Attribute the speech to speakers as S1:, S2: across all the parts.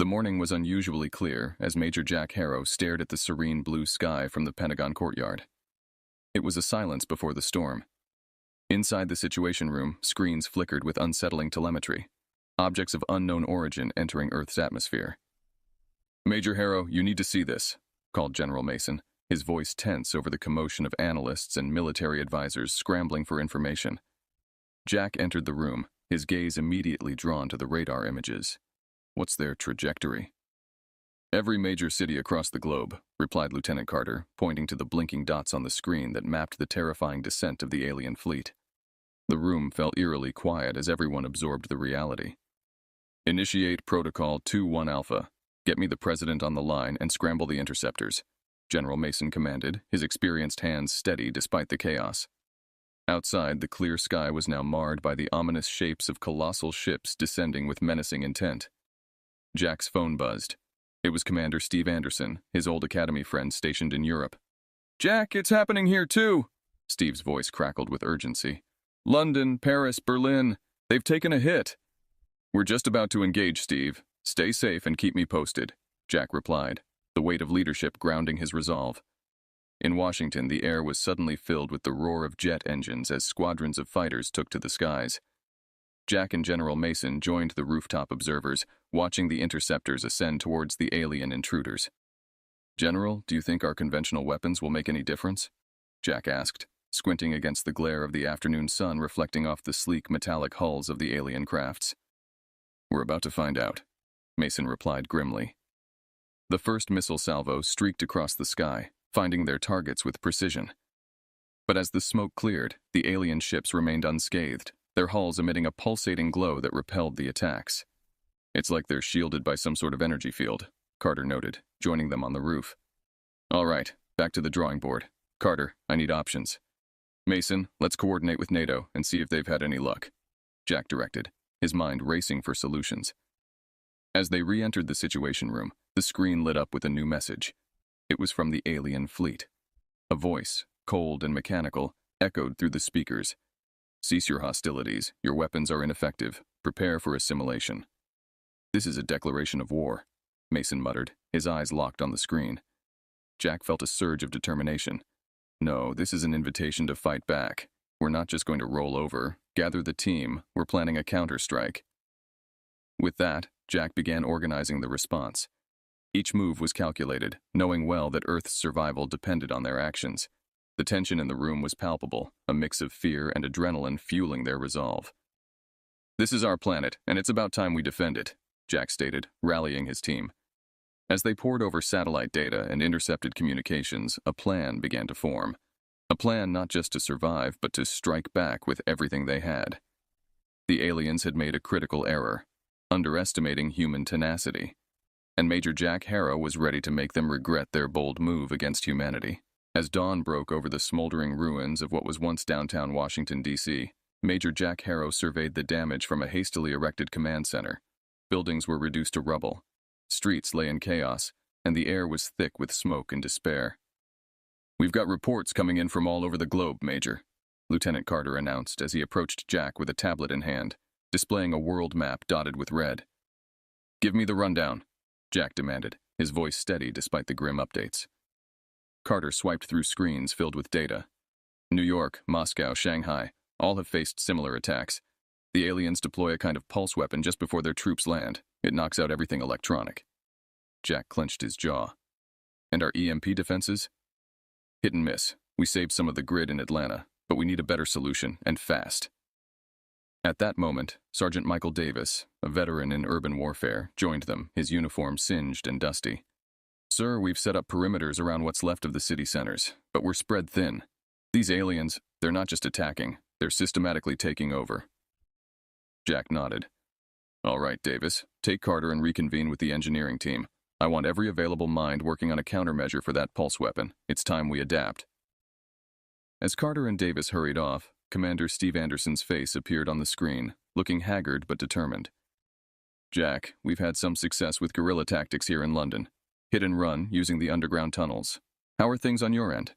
S1: The morning was unusually clear as Major Jack Harrow stared at the serene blue sky from the Pentagon courtyard. It was a silence before the storm. Inside the Situation Room, screens flickered with unsettling telemetry, objects of unknown origin entering Earth's atmosphere. "Major Harrow, you need to see this," called General Mason, his voice tense over the commotion of analysts and military advisors scrambling for information. Jack entered the room, his gaze immediately drawn to the radar images. What's their trajectory? "Every major city across the globe," replied Lieutenant Carter, pointing to the blinking dots on the screen that mapped the terrifying descent of the alien fleet. The room fell eerily quiet as everyone absorbed the reality. "Initiate Protocol 2-1 Alpha. Get me the President on the line and scramble the interceptors," General Mason commanded, his experienced hands steady despite the chaos. Outside, the clear sky was now marred by the ominous shapes of colossal ships descending with menacing intent. Jack's phone buzzed. It was Commander Steve Anderson, his old academy friend stationed in Europe. "Jack, it's happening here too!" Steve's voice crackled with urgency. "London, Paris, Berlin, they've taken a hit." "We're just about to engage, Steve. Stay safe and keep me posted," Jack replied, the weight of leadership grounding his resolve. In Washington, the air was suddenly filled with the roar of jet engines as squadrons of fighters took to the skies. Jack and General Mason joined the rooftop observers, watching the interceptors ascend towards the alien intruders. "General, do you think our conventional weapons will make any difference?" Jack asked, squinting against the glare of the afternoon sun reflecting off the sleek metallic hulls of the alien crafts. "We're about to find out," Mason replied grimly. The first missile salvo streaked across the sky, finding their targets with precision. But as the smoke cleared, the alien ships remained unscathed, their hulls emitting a pulsating glow that repelled the attacks. "It's like they're shielded by some sort of energy field," Carter noted, joining them on the roof. "All right, back to the drawing board. Carter, I need options." "Mason, let's coordinate with NATO and see if they've had any luck," Jack directed, his mind racing for solutions. As they re-entered the Situation Room, the screen lit up with a new message. It was from the alien fleet. A voice, cold and mechanical, echoed through the speakers. "Cease your hostilities. Your weapons are ineffective. Prepare for assimilation." "This is a declaration of war," Mason muttered, his eyes locked on the screen. Jack felt a surge of determination. "No, this is an invitation to fight back. We're not just going to roll over. Gather the team. We're planning a counterstrike." With that, Jack began organizing the response. Each move was calculated, knowing well that Earth's survival depended on their actions. The tension in the room was palpable, a mix of fear and adrenaline fueling their resolve. "This is our planet, and it's about time we defend it," Jack stated, rallying his team. As they pored over satellite data and intercepted communications, a plan began to form. A plan not just to survive, but to strike back with everything they had. The aliens had made a critical error, underestimating human tenacity. And Major Jack Harrow was ready to make them regret their bold move against humanity. As dawn broke over the smoldering ruins of what was once downtown Washington, D.C., Major Jack Harrow surveyed the damage from a hastily erected command center. Buildings were reduced to rubble. Streets lay in chaos, and the air was thick with smoke and despair. "We've got reports coming in from all over the globe, Major," Lieutenant Carter announced as he approached Jack with a tablet in hand, displaying a world map dotted with red. "Give me the rundown," Jack demanded, his voice steady despite the grim updates. Carter swiped through screens filled with data. New York, Moscow, Shanghai, all have faced similar attacks. The aliens deploy a kind of pulse weapon just before their troops land. It knocks out everything electronic. Jack clenched his jaw. "And our EMP defenses?" "Hit and miss. We saved some of the grid in Atlanta, but we need a better solution, and fast." At that moment, Sergeant Michael Davis, a veteran in urban warfare, joined them, his uniform singed and dusty. "Sir, we've set up perimeters around what's left of the city centers, but we're spread thin. These aliens, they're not just attacking, they're systematically taking over." Jack nodded. "All right, Davis, take Carter and reconvene with the engineering team. I want every available mind working on a countermeasure for that pulse weapon. It's time we adapt." As Carter and Davis hurried off, Commander Steve Anderson's face appeared on the screen, looking haggard but determined. "Jack, we've had some success with guerrilla tactics here in London. Hit and run, using the underground tunnels. How are things on your end?"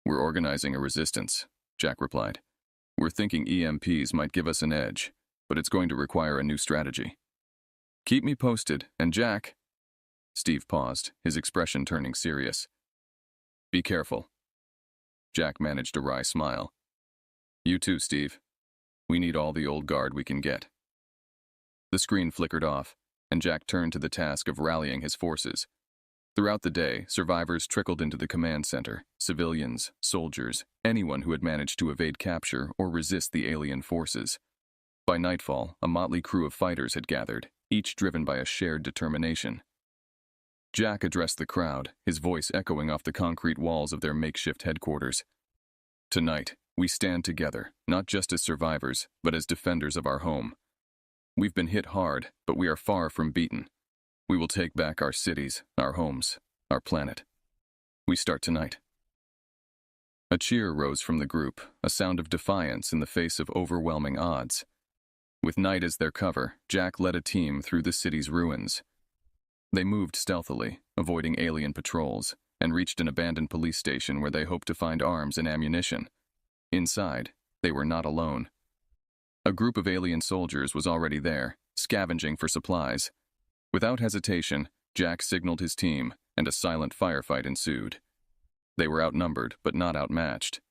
S1: "We're organizing a resistance," Jack replied. "We're thinking EMPs might give us an edge, but it's going to require a new strategy." Keep me posted, and Jack... Steve paused, his expression turning serious. Be careful. Jack managed a wry smile. You too, Steve. We need all the old guard we can get. The screen flickered off, and Jack turned to the task of rallying his forces. Throughout the day, survivors trickled into the command center, civilians, soldiers, anyone who had managed to evade capture or resist the alien forces. By nightfall, a motley crew of fighters had gathered, each driven by a shared determination. Jack addressed the crowd, his voice echoing off the concrete walls of their makeshift headquarters. Tonight, we stand together, not just as survivors, but as defenders of our home. We've been hit hard, but we are far from beaten. We will take back our cities, our homes, our planet. We start tonight. A cheer rose from the group, a sound of defiance in the face of overwhelming odds. With night as their cover, Jack led a team through the city's ruins. They moved stealthily, avoiding alien patrols, and reached an abandoned police station where they hoped to find arms and ammunition. Inside, they were not alone. A group of alien soldiers was already there, scavenging for supplies. Without hesitation, Jack signaled his team, and a silent firefight ensued. They were outnumbered, but not outmatched.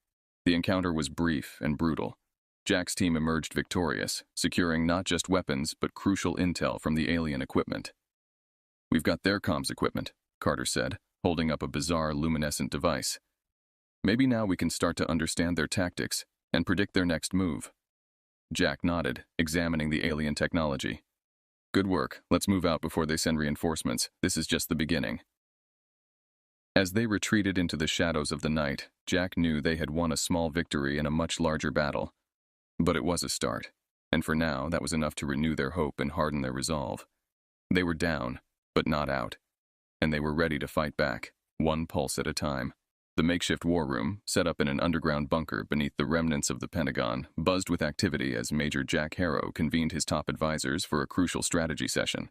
S1: The encounter was brief and brutal. Jack's team emerged victorious, securing not just weapons, but crucial intel from the alien equipment. We've got their comms equipment, Carter said, holding up a bizarre luminescent device. Maybe now we can start to understand their tactics and predict their next move. Jack nodded, examining the alien technology. Good work. Let's move out before they send reinforcements. This is just the beginning. As they retreated into the shadows of the night, Jack knew they had won a small victory in a much larger battle. But it was a start, and for now that was enough to renew their hope and harden their resolve. They were down, but not out, and they were ready to fight back, one pulse at a time. The makeshift war room, set up in an underground bunker beneath the remnants of the Pentagon, buzzed with activity as Major Jack Harrow convened his top advisors for a crucial strategy session.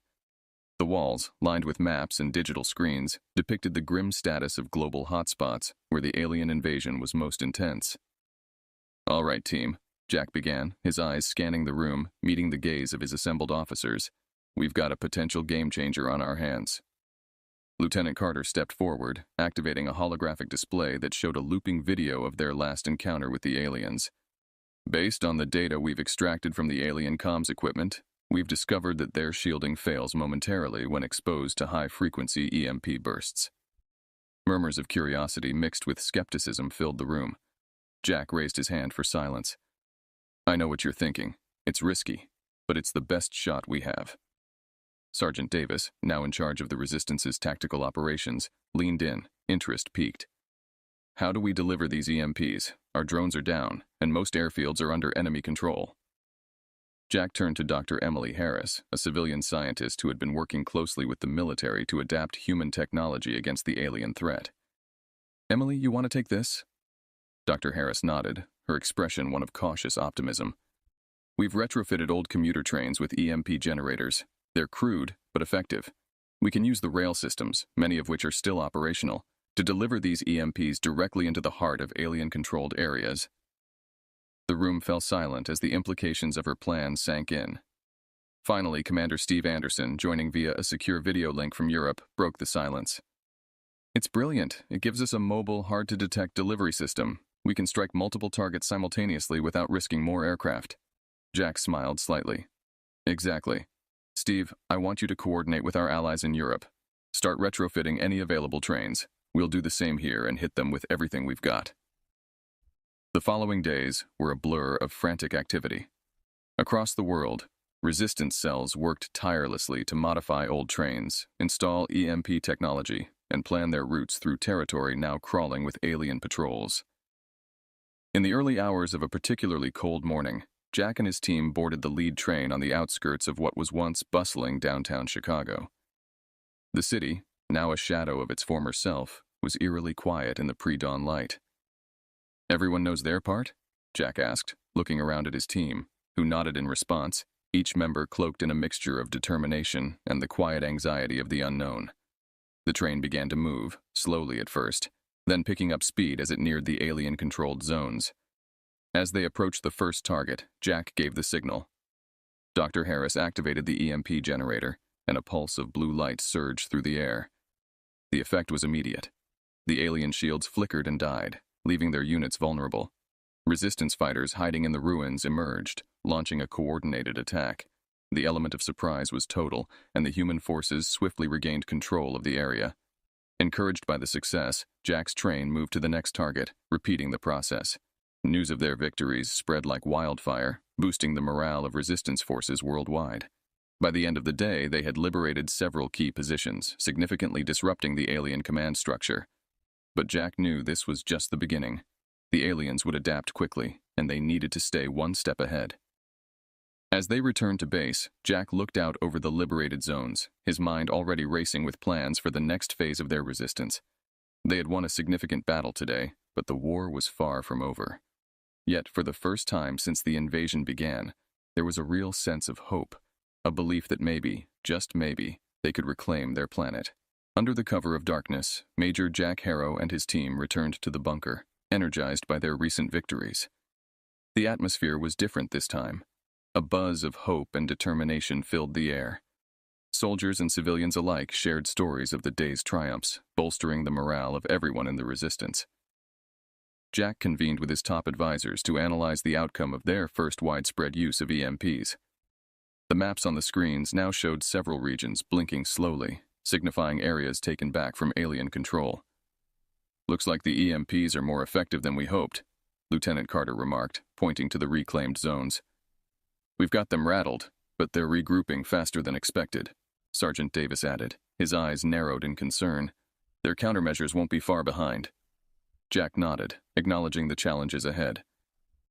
S1: The walls, lined with maps and digital screens, depicted the grim status of global hotspots where the alien invasion was most intense. All right, team, Jack began, his eyes scanning the room, meeting the gaze of his assembled officers. We've got a potential game-changer on our hands. Lieutenant Carter stepped forward, activating a holographic display that showed a looping video of their last encounter with the aliens. Based on the data we've extracted from the alien comms equipment, we've discovered that their shielding fails momentarily when exposed to high-frequency EMP bursts. Murmurs of curiosity mixed with skepticism filled the room. Jack raised his hand for silence. I know what you're thinking. It's risky, but it's the best shot we have. Sergeant Davis, now in charge of the Resistance's tactical operations, leaned in, interest piqued. How do we deliver these EMPs? Our drones are down, and most airfields are under enemy control. Jack turned to Dr. Emily Harris, a civilian scientist who had been working closely with the military to adapt human technology against the alien threat. Emily, you want to take this? Dr. Harris nodded, her expression one of cautious optimism. We've retrofitted old commuter trains with EMP generators. They're crude, but effective. We can use the rail systems, many of which are still operational, to deliver these EMPs directly into the heart of alien-controlled areas. The room fell silent as the implications of her plan sank in. Finally, Commander Steve Anderson, joining via a secure video link from Europe, broke the silence. It's brilliant. It gives us a mobile, hard-to-detect delivery system. We can strike multiple targets simultaneously without risking more aircraft. Jack smiled slightly. Exactly. Steve, I want you to coordinate with our allies in Europe. Start retrofitting any available trains. We'll do the same here and hit them with everything we've got. The following days were a blur of frantic activity. Across the world, resistance cells worked tirelessly to modify old trains, install EMP technology, and plan their routes through territory now crawling with alien patrols. In the early hours of a particularly cold morning, Jack and his team boarded the lead train on the outskirts of what was once bustling downtown Chicago. The city, now a shadow of its former self, was eerily quiet in the pre-dawn light. Everyone knows their part? Jack asked, looking around at his team, who nodded in response, each member cloaked in a mixture of determination and the quiet anxiety of the unknown. The train began to move, slowly at first, then picking up speed as it neared the alien-controlled zones. As they approached the first target, Jack gave the signal. Dr. Harris activated the EMP generator, and a pulse of blue light surged through the air. The effect was immediate. The alien shields flickered and died, leaving their units vulnerable. Resistance fighters hiding in the ruins emerged, launching a coordinated attack. The element of surprise was total, and the human forces swiftly regained control of the area. Encouraged by the success, Jack's train moved to the next target, repeating the process. News of their victories spread like wildfire, boosting the morale of resistance forces worldwide. By the end of the day, they had liberated several key positions, significantly disrupting the alien command structure. But Jack knew this was just the beginning. The aliens would adapt quickly, and they needed to stay one step ahead. As they returned to base, Jack looked out over the liberated zones, his mind already racing with plans for the next phase of their resistance. They had won a significant battle today, but the war was far from over. Yet, for the first time since the invasion began, there was a real sense of hope, a belief that maybe, just maybe, they could reclaim their planet. Under the cover of darkness, Major Jack Harrow and his team returned to the bunker, energized by their recent victories. The atmosphere was different this time. A buzz of hope and determination filled the air. Soldiers and civilians alike shared stories of the day's triumphs, bolstering the morale of everyone in the resistance. Jack convened with his top advisors to analyze the outcome of their first widespread use of EMPs. The maps on the screens now showed several regions blinking slowly, signifying areas taken back from alien control. "Looks like the EMPs are more effective than we hoped," Lieutenant Carter remarked, pointing to the reclaimed zones. "We've got them rattled, but they're regrouping faster than expected," Sergeant Davis added, his eyes narrowed in concern. "Their countermeasures won't be far behind." Jack nodded, acknowledging the challenges ahead.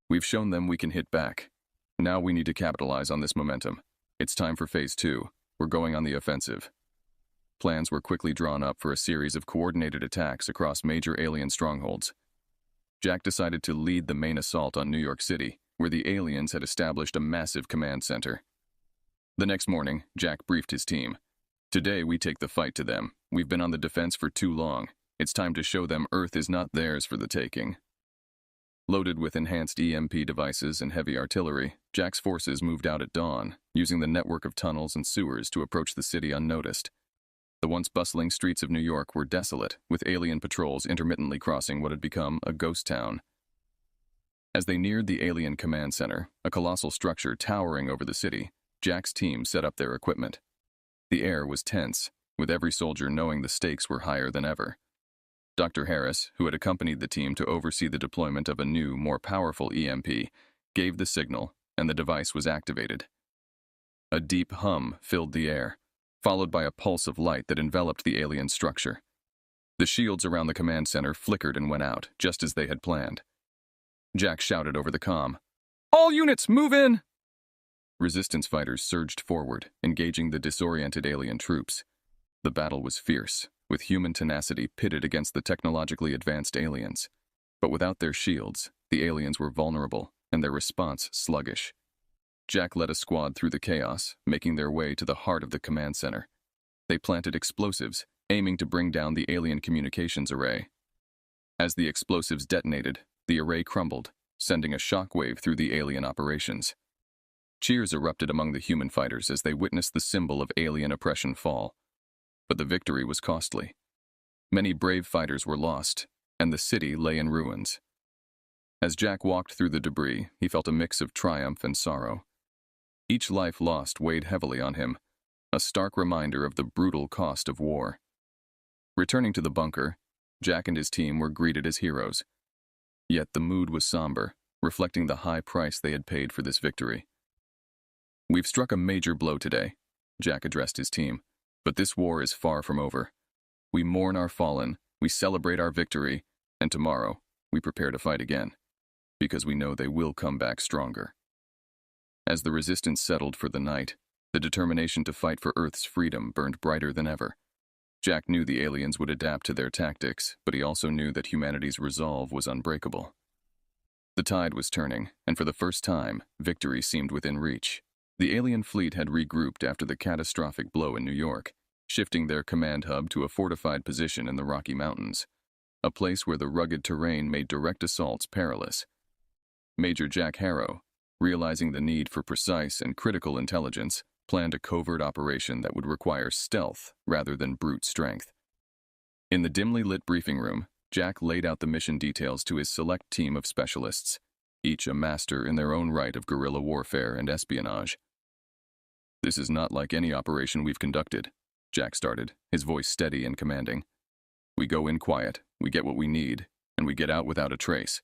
S1: "We've shown them we can hit back. Now we need to capitalize on this momentum. It's time for Phase 2. We're going on the offensive." Plans were quickly drawn up for a series of coordinated attacks across major alien strongholds. Jack decided to lead the main assault on New York City, where the aliens had established a massive command center. The next morning, Jack briefed his team. "Today we take the fight to them. We've been on the defense for too long. It's time to show them Earth is not theirs for the taking." Loaded with enhanced EMP devices and heavy artillery, Jack's forces moved out at dawn, using the network of tunnels and sewers to approach the city unnoticed. The once bustling streets of New York were desolate, with alien patrols intermittently crossing what had become a ghost town. As they neared the alien command center, a colossal structure towering over the city, Jack's team set up their equipment. The air was tense, with every soldier knowing the stakes were higher than ever. Dr. Harris, who had accompanied the team to oversee the deployment of a new, more powerful EMP, gave the signal, and the device was activated. A deep hum filled the air, followed by a pulse of light that enveloped the alien structure. The shields around the command center flickered and went out, just as they had planned. Jack shouted over the comm, "All units, move in!" Resistance fighters surged forward, engaging the disoriented alien troops. The battle was fierce, with human tenacity pitted against the technologically advanced aliens. But without their shields, the aliens were vulnerable, and their response sluggish. Jack led a squad through the chaos, making their way to the heart of the command center. They planted explosives, aiming to bring down the alien communications array. As the explosives detonated, the array crumbled, sending a shockwave through the alien operations. Cheers erupted among the human fighters as they witnessed the symbol of alien oppression fall. But the victory was costly. Many brave fighters were lost, and the city lay in ruins. As Jack walked through the debris, he felt a mix of triumph and sorrow. Each life lost weighed heavily on him, a stark reminder of the brutal cost of war. Returning to the bunker, Jack and his team were greeted as heroes. Yet the mood was somber, reflecting the high price they had paid for this victory. "We've struck a major blow today," Jack addressed his team, "but this war is far from over. We mourn our fallen, we celebrate our victory, and tomorrow we prepare to fight again, because we know they will come back stronger." As the resistance settled for the night, the determination to fight for Earth's freedom burned brighter than ever. Jack knew the aliens would adapt to their tactics, but he also knew that humanity's resolve was unbreakable. The tide was turning, and for the first time, victory seemed within reach. The alien fleet had regrouped after the catastrophic blow in New York, shifting their command hub to a fortified position in the Rocky Mountains, a place where the rugged terrain made direct assaults perilous. Major Jack Harrow, realizing the need for precise and critical intelligence, planned a covert operation that would require stealth rather than brute strength. In the dimly lit briefing room, Jack laid out the mission details to his select team of specialists, each a master in their own right of guerrilla warfare and espionage. "This is not like any operation we've conducted," Jack started, his voice steady and commanding. "We go in quiet, we get what we need, and we get out without a trace."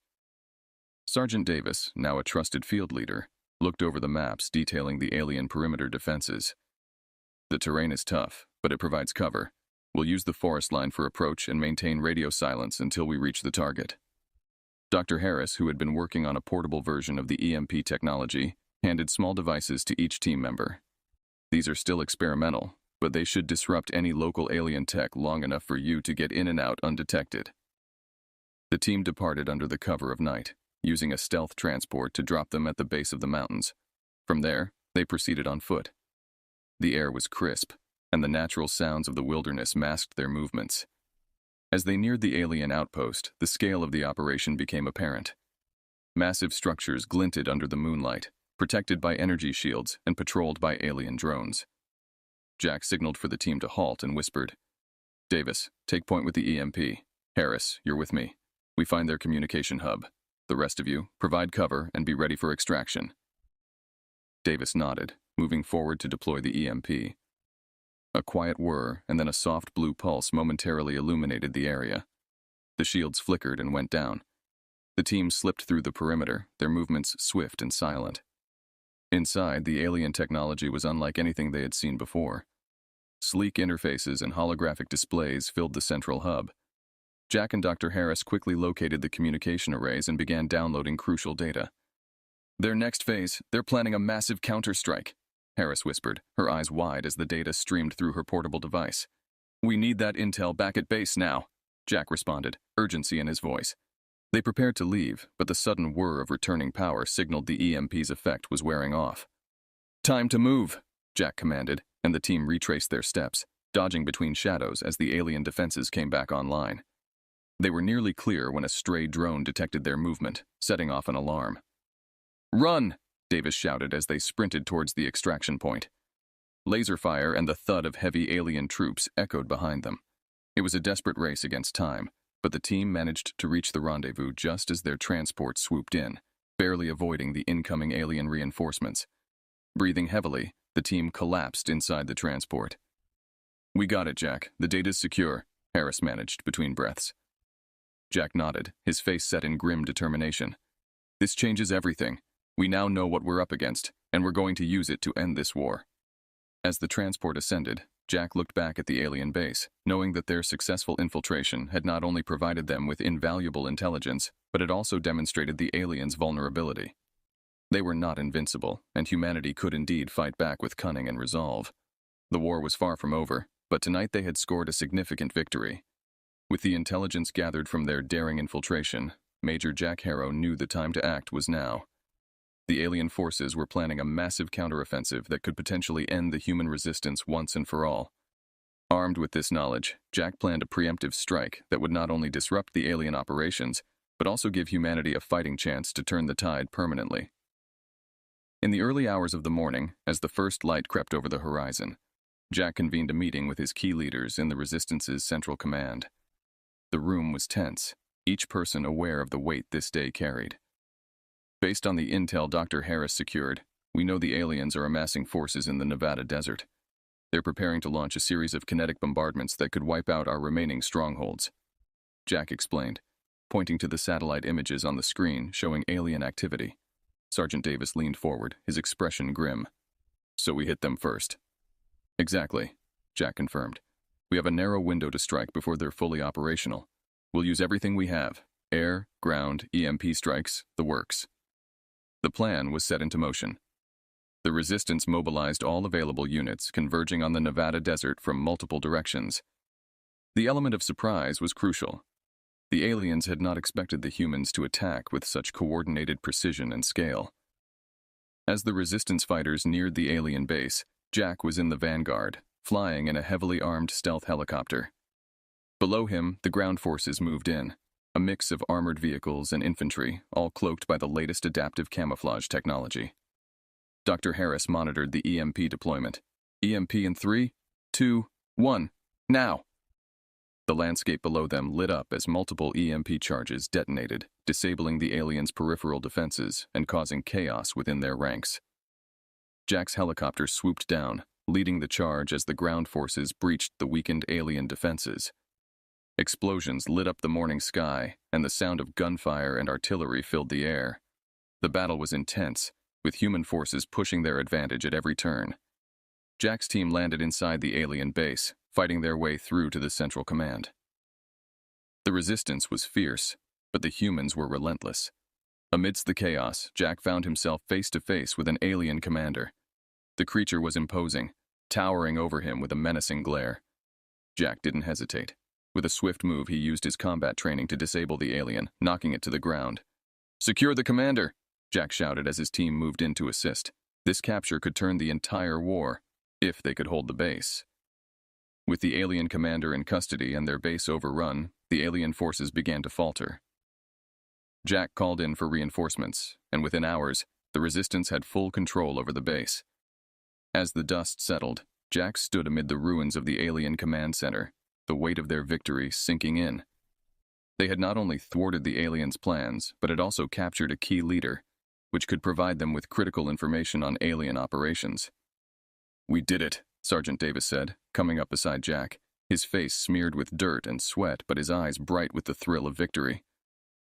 S1: Sergeant Davis, now a trusted field leader, looked over the maps detailing the alien perimeter defenses. "The terrain is tough, but it provides cover. We'll use the forest line for approach and maintain radio silence until we reach the target." Dr. Harris, who had been working on a portable version of the EMP technology, handed small devices to each team member. "These are still experimental, but they should disrupt any local alien tech long enough for you to get in and out undetected." The team departed under the cover of night, using a stealth transport to drop them at the base of the mountains. From there, they proceeded on foot. The air was crisp, and the natural sounds of the wilderness masked their movements. As they neared the alien outpost, the scale of the operation became apparent. Massive structures glinted under the moonlight, protected by energy shields and patrolled by alien drones. Jack signaled for the team to halt and whispered, "Davis, take point with the EMP. Harris, you're with me. We find their communication hub. The rest of you, provide cover and be ready for extraction." Davis nodded, moving forward to deploy the EMP. A quiet whir and then a soft blue pulse momentarily illuminated the area. The shields flickered and went down. The team slipped through the perimeter, their movements swift and silent. Inside, the alien technology was unlike anything they had seen before. Sleek interfaces and holographic displays filled the central hub. Jack and Dr. Harris quickly located the communication arrays and began downloading crucial data. "Their next phase, they're planning a massive counterstrike," Harris whispered, her eyes wide as the data streamed through her portable device. "We need that intel back at base now," Jack responded, urgency in his voice. They prepared to leave, but the sudden whir of returning power signaled the EMP's effect was wearing off. "Time to move," Jack commanded, and the team retraced their steps, dodging between shadows as the alien defenses came back online. They were nearly clear when a stray drone detected their movement, setting off an alarm. "Run!" Davis shouted as they sprinted towards the extraction point. Laser fire and the thud of heavy alien troops echoed behind them. It was a desperate race against time, but the team managed to reach the rendezvous just as their transport swooped in, barely avoiding the incoming alien reinforcements. Breathing heavily, the team collapsed inside the transport. "We got it, Jack. The data's secure," Harris managed between breaths. Jack nodded, his face set in grim determination. "This changes everything. We now know what we're up against, and we're going to use it to end this war." As the transport ascended, Jack looked back at the alien base, knowing that their successful infiltration had not only provided them with invaluable intelligence, but it also demonstrated the aliens' vulnerability. They were not invincible, and humanity could indeed fight back with cunning and resolve. The war was far from over, but tonight they had scored a significant victory. With the intelligence gathered from their daring infiltration, Major Jack Harrow knew the time to act was now. The alien forces were planning a massive counteroffensive that could potentially end the human resistance once and for all. Armed with this knowledge, Jack planned a preemptive strike that would not only disrupt the alien operations, but also give humanity a fighting chance to turn the tide permanently. In the early hours of the morning, as the first light crept over the horizon, Jack convened a meeting with his key leaders in the Resistance's Central Command. The room was tense, each person aware of the weight this day carried. "Based on the intel Dr. Harris secured, we know the aliens are amassing forces in the Nevada desert. They're preparing to launch a series of kinetic bombardments that could wipe out our remaining strongholds," Jack explained, pointing to the satellite images on the screen showing alien activity. Sergeant Davis leaned forward, his expression grim. "So we hit them first." "Exactly," Jack confirmed. "We have a narrow window to strike before they're fully operational. We'll use everything we have: air, ground, EMP strikes, the works." The plan was set into motion. The Resistance mobilized all available units, converging on the Nevada desert from multiple directions. The element of surprise was crucial. The aliens had not expected the humans to attack with such coordinated precision and scale. As the Resistance fighters neared the alien base, Jack was in the vanguard, flying in a heavily armed stealth helicopter. Below him, the ground forces moved in, a mix of armored vehicles and infantry, all cloaked by the latest adaptive camouflage technology. Dr. Harris monitored the EMP deployment. EMP in 3, 2, 1, now! The landscape below them lit up as multiple EMP charges detonated, disabling the aliens' peripheral defenses and causing chaos within their ranks. Jack's helicopter swooped down, leading the charge as the ground forces breached the weakened alien defenses. Explosions lit up the morning sky, and the sound of gunfire and artillery filled the air. The battle was intense, with human forces pushing their advantage at every turn. Jack's team landed inside the alien base, fighting their way through to the central command. The resistance was fierce, but the humans were relentless. Amidst the chaos, Jack found himself face to face with an alien commander. The creature was imposing, towering over him with a menacing glare. Jack didn't hesitate. With a swift move, he used his combat training to disable the alien, knocking it to the ground. "Secure the commander!" Jack shouted as his team moved in to assist. This capture could turn the entire war, if they could hold the base. With the alien commander in custody and their base overrun, the alien forces began to falter. Jack called in for reinforcements, and within hours, the resistance had full control over the base. As the dust settled, Jack stood amid the ruins of the alien command center, the weight of their victory sinking in. They had not only thwarted the aliens' plans, but had also captured a key leader, which could provide them with critical information on alien operations. "We did it," Sergeant Davis said, coming up beside Jack, his face smeared with dirt and sweat but his eyes bright with the thrill of victory.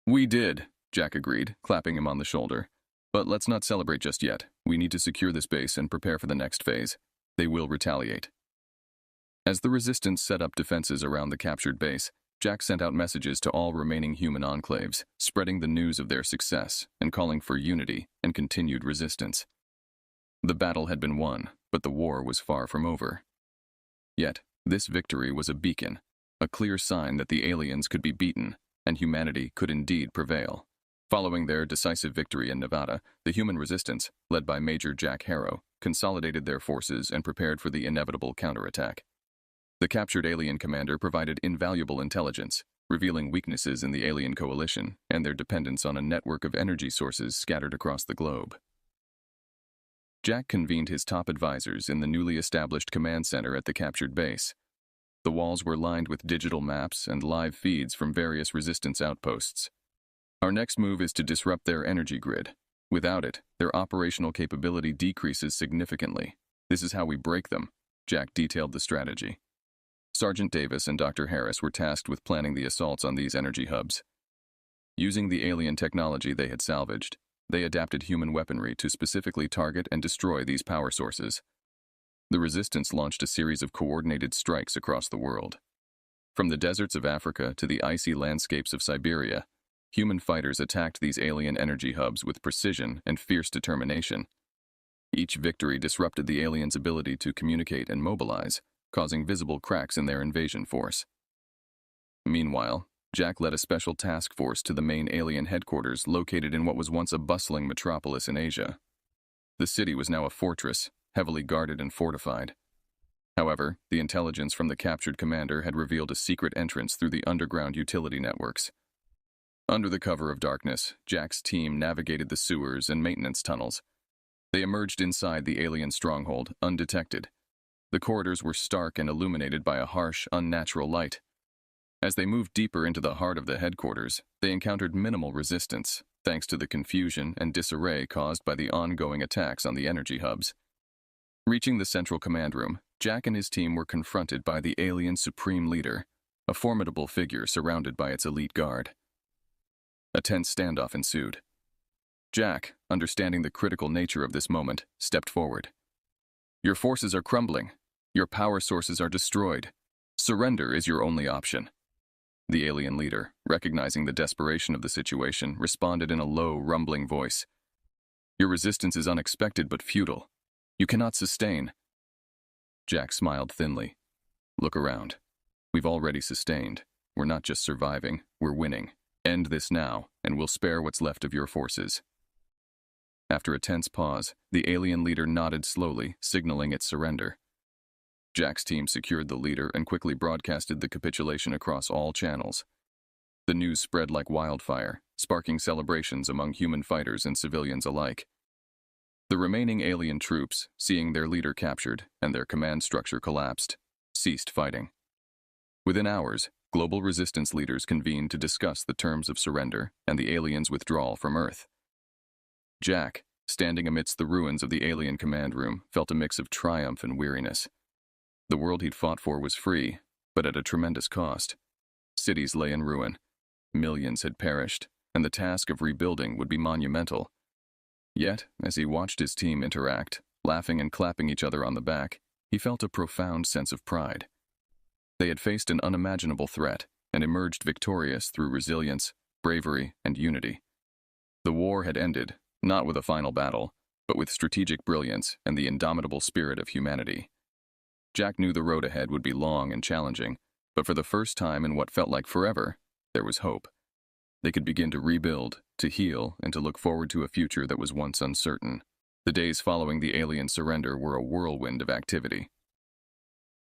S1: "We did," Jack agreed, clapping him on the shoulder. "But let's not celebrate just yet. We need to secure this base and prepare for the next phase. They will retaliate." As the resistance set up defenses around the captured base, Jack sent out messages to all remaining human enclaves, spreading the news of their success and calling for unity and continued resistance. The battle had been won, but the war was far from over. Yet, this victory was a beacon, a clear sign that the aliens could be beaten and humanity could indeed prevail. Following their decisive victory in Nevada, the human resistance, led by Major Jack Harrow, consolidated their forces and prepared for the inevitable counterattack. The captured alien commander provided invaluable intelligence, revealing weaknesses in the alien coalition and their dependence on a network of energy sources scattered across the globe. Jack convened his top advisors in the newly established command center at the captured base. The walls were lined with digital maps and live feeds from various resistance outposts. "Our next move is to disrupt their energy grid. Without it, their operational capability decreases significantly. This is how we break them," Jack detailed the strategy. Sergeant Davis and Dr. Harris were tasked with planning the assaults on these energy hubs. Using the alien technology they had salvaged, they adapted human weaponry to specifically target and destroy these power sources. The resistance launched a series of coordinated strikes across the world. From the deserts of Africa to the icy landscapes of Siberia, human fighters attacked these alien energy hubs with precision and fierce determination. Each victory disrupted the aliens' ability to communicate and mobilize, causing visible cracks in their invasion force. Meanwhile, Jack led a special task force to the main alien headquarters located in what was once a bustling metropolis in Asia. The city was now a fortress, heavily guarded and fortified. However, the intelligence from the captured commander had revealed a secret entrance through the underground utility networks. Under the cover of darkness, Jack's team navigated the sewers and maintenance tunnels. They emerged inside the alien stronghold, undetected. The corridors were stark and illuminated by a harsh, unnatural light. As they moved deeper into the heart of the headquarters, they encountered minimal resistance, thanks to the confusion and disarray caused by the ongoing attacks on the energy hubs. Reaching the central command room, Jack and his team were confronted by the alien supreme leader, a formidable figure surrounded by its elite guard. A tense standoff ensued. Jack, understanding the critical nature of this moment, stepped forward. "Your forces are crumbling. Your power sources are destroyed. Surrender is your only option." The alien leader, recognizing the desperation of the situation, responded in a low, rumbling voice. "Your resistance is unexpected but futile. You cannot sustain." Jack smiled thinly. "Look around. We've already sustained. We're not just surviving, we're winning. End this now, and we'll spare what's left of your forces." After a tense pause, the alien leader nodded slowly, signaling its surrender. Jack's team secured the leader and quickly broadcasted the capitulation across all channels. The news spread like wildfire, sparking celebrations among human fighters and civilians alike. The remaining alien troops, seeing their leader captured and their command structure collapsed, ceased fighting. Within hours, global resistance leaders convened to discuss the terms of surrender and the aliens' withdrawal from Earth. Jack, standing amidst the ruins of the alien command room, felt a mix of triumph and weariness. The world he'd fought for was free, but at a tremendous cost. Cities lay in ruin, millions had perished, and the task of rebuilding would be monumental. Yet, as he watched his team interact, laughing and clapping each other on the back, he felt a profound sense of pride. They had faced an unimaginable threat and emerged victorious through resilience, bravery, and unity. The war had ended, not with a final battle, but with strategic brilliance and the indomitable spirit of humanity. Jack knew the road ahead would be long and challenging, but for the first time in what felt like forever, there was hope. They could begin to rebuild, to heal, and to look forward to a future that was once uncertain. The days following the alien surrender were a whirlwind of activity.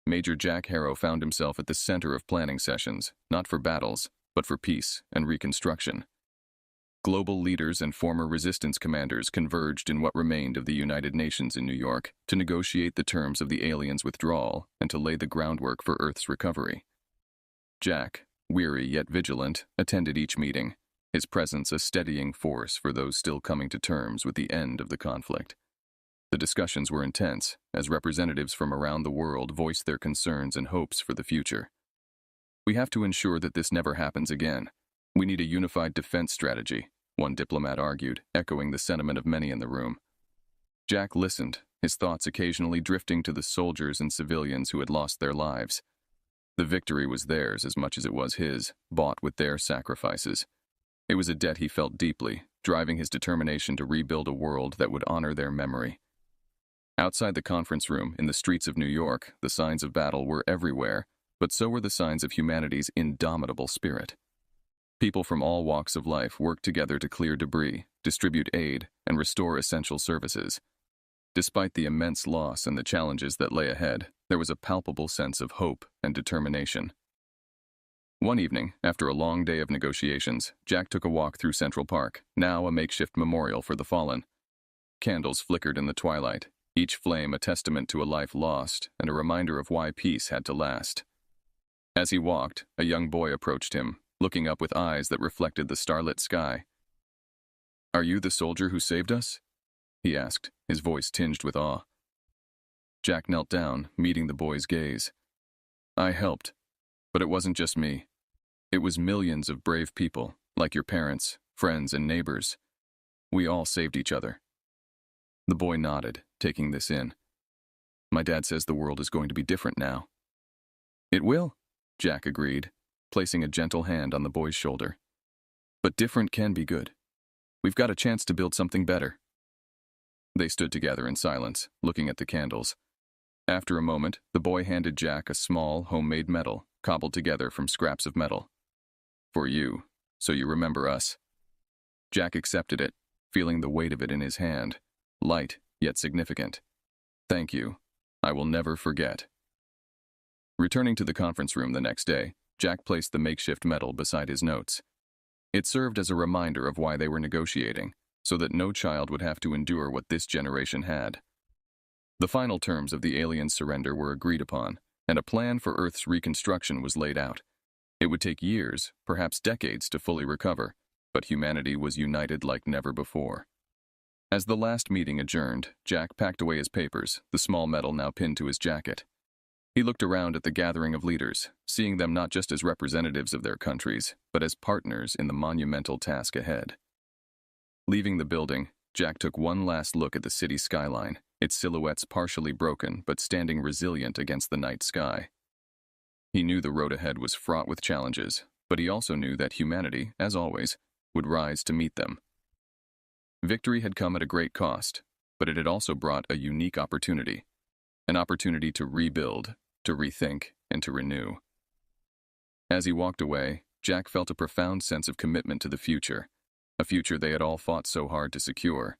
S1: Major Jack Harrow found himself at the center of planning sessions, not for battles, but for peace and reconstruction. Global leaders and former resistance commanders converged in what remained of the United Nations in New York to negotiate the terms of the aliens' withdrawal and to lay the groundwork for Earth's recovery. Jack, weary yet vigilant, attended each meeting, his presence a steadying force for those still coming to terms with the end of the conflict. The discussions were intense, as representatives from around the world voiced their concerns and hopes for the future. "We have to ensure that this never happens again. We need a unified defense strategy," one diplomat argued, echoing the sentiment of many in the room. Jack listened, his thoughts occasionally drifting to the soldiers and civilians who had lost their lives. The victory was theirs as much as it was his, bought with their sacrifices. It was a debt he felt deeply, driving his determination to rebuild a world that would honor their memory. Outside the conference room, in the streets of New York, the signs of battle were everywhere, but so were the signs of humanity's indomitable spirit. People from all walks of life worked together to clear debris, distribute aid, and restore essential services. Despite the immense loss and the challenges that lay ahead, there was a palpable sense of hope and determination. One evening, after a long day of negotiations, Jack took a walk through Central Park, now a makeshift memorial for the fallen. Candles flickered in the twilight, each flame a testament to a life lost and a reminder of why peace had to last. As he walked, a young boy approached him, looking up with eyes that reflected the starlit sky. "Are you the soldier who saved us?" he asked, his voice tinged with awe. Jack knelt down, meeting the boy's gaze. "I helped, but it wasn't just me. It was millions of brave people, like your parents, friends, and neighbors. We all saved each other." The boy nodded, taking this in. "My dad says the world is going to be different now." "It will," Jack agreed, placing a gentle hand on the boy's shoulder. "But different can be good. We've got a chance to build something better." They stood together in silence, looking at the candles. After a moment, the boy handed Jack a small, homemade medal, cobbled together from scraps of metal. "For you, so you remember us." Jack accepted it, feeling the weight of it in his hand, light yet significant. "Thank you. I will never forget." Returning to the conference room the next day, Jack placed the makeshift medal beside his notes. It served as a reminder of why they were negotiating, so that no child would have to endure what this generation had. The final terms of the alien surrender were agreed upon, and a plan for Earth's reconstruction was laid out. It would take years, perhaps decades, to fully recover, but humanity was united like never before. As the last meeting adjourned, Jack packed away his papers, the small medal now pinned to his jacket. He looked around at the gathering of leaders, seeing them not just as representatives of their countries, but as partners in the monumental task ahead. Leaving the building, Jack took one last look at the city skyline, its silhouettes partially broken but standing resilient against the night sky. He knew the road ahead was fraught with challenges, but he also knew that humanity, as always, would rise to meet them. Victory had come at a great cost, but it had also brought a unique opportunity. An opportunity to rebuild, to rethink, and to renew. As he walked away, Jack felt a profound sense of commitment to the future, a future they had all fought so hard to secure.